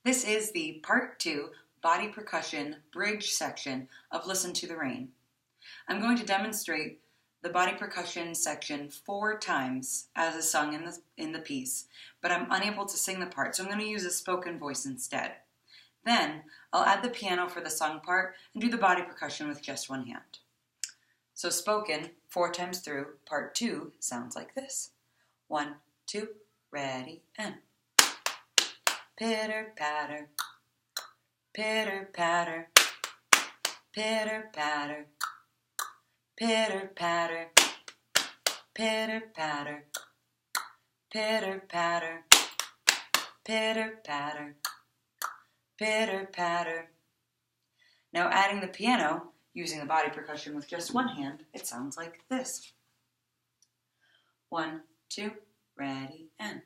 This is the Part 2 Body Percussion Bridge section of Listen to the Rain. I'm going to demonstrate the body percussion section 4 times as is sung in the piece, but I'm unable to sing the part, so I'm going to use a spoken voice instead. Then I'll add the piano for the sung part and do the body percussion with just one hand. So spoken 4 times through, part 2 sounds like this. 1, 2, ready, and pitter patter, pitter patter, pitter patter, pitter patter, pitter patter, pitter patter, pitter patter, pitter patter. Now adding the piano, using the body percussion with just one hand, it sounds like this. 1, 2, ready, and